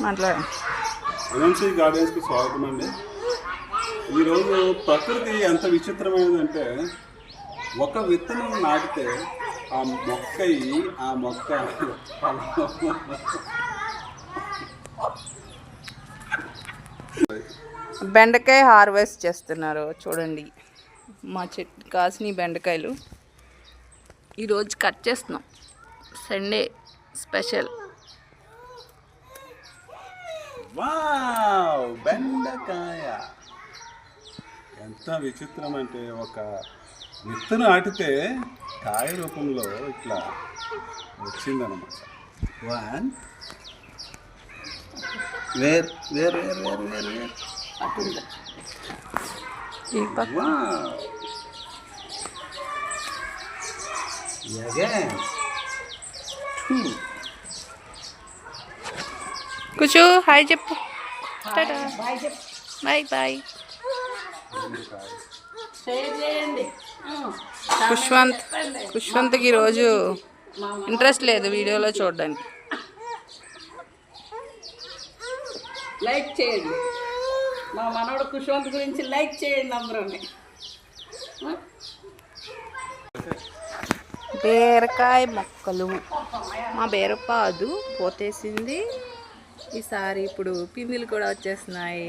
NMC గార్డెన్స్కి స్వాగతం అండి. ఈరోజు ప్రకృతి ఎంత విచిత్రమైనదంటే, ఒక విత్తనం నాటితే ఆ మొక్క బెండకాయ హార్వెస్ట్ చేస్తున్నారు చూడండి. మా చెట్టు కాసిన బెండకాయలు ఈరోజు కట్ చేస్తున్నాం. Sunday special. వావ్, బెండకాయ ఎంత విచిత్రం అంటే, ఒక విత్తనం నాటితే కాయ రూపంలో ఇట్లా వచ్చిందన్నమాట. One where where where where where where అట్లా. కూర్చో, హాయ్ చెప్పు. Bye bye. పుష్వంత్కి ఈరోజు ఇంట్రెస్ట్ లేదు వీడియోలో చూడడానికి. లైక్ చేయండి, మా మనవడు కుష్వంత్ గురించి లైక్ చేయండి అందరూ. బీరకాయ మొక్కలు, మా బీరపాదు పోతేసింది ఈసారి. ఇప్పుడు పిందెలు కూడా వచ్చేస్తున్నాయి.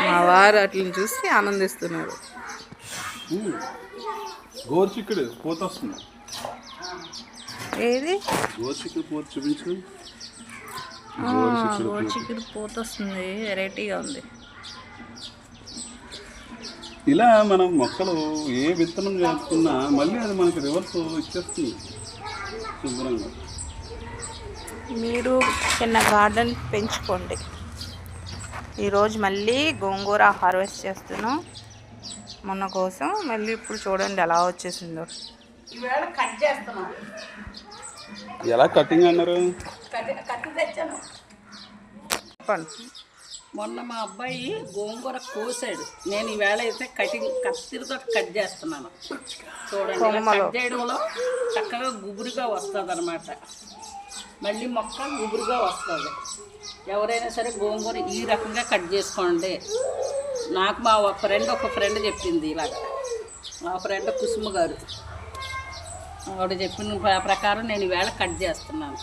మా వారు వాటిని చూసి ఆనందిస్తున్నారు. గోరుచిక్కుడు పూత వస్తుంది. ఏది గోరుచిక్కుడు పూత చూపించు. గోరుచిక్కుడు పూత వస్తుంది, వెరైటీగా ఉంది. ఇలా మనం మొక్కలు ఏ విత్తనం చేసుకున్నా మళ్ళీ అది మనకి రివర్స్ ఇచ్చేస్తుంది శుభ్రంగా. మీరు చిన్న గార్డెన్ పెంచుకోండి. ఈరోజు మళ్ళీ గోంగూర హార్వెస్ట్ చేస్తున్నాం మొన్న కోసం. మళ్ళీ ఇప్పుడు చూడండి ఎలా వచ్చేసిందో. ఈవేళ కట్ చేస్తున్నాం. ఎలా కటింగ్ అన్నారు? కట్టి తెచ్చాను. చెప్పండి. మొన్న మా అబ్బాయి గోంగూర కోసాడు. నేను ఈవేళ అయితే కత్తిరితో కట్ చేస్తున్నాను. చూడండి, కట్ చేయడంలో చక్కగా గుబురుగా వస్తుంది అన్నమాట. మళ్ళీ మొక్క గుబురుగా వస్తుంది. ఎవరైనా సరే గోంగూర ఈ రకంగా కట్ చేసుకోండి. నాకు మా ఒక ఫ్రెండ్ చెప్పింది ఇలాగ. మా ఫ్రెండ్ కుసుమ గారు ఆవిడ చెప్పిన ప్రకారం నేను ఈవేళ కట్ చేస్తున్నాను.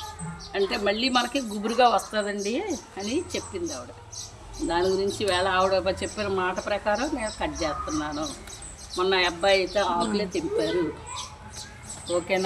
అంటే మళ్ళీ మనకి గుబురుగా వస్తుందండి అని చెప్పింది ఆవిడ. దాని గురించి ఈవేళ ఆవిడ చెప్పిన మాట ప్రకారం నేను కట్ చేస్తున్నాను. మొన్న అబ్బాయి అయితే ఆకులే తెంపారు. ఓకేనా?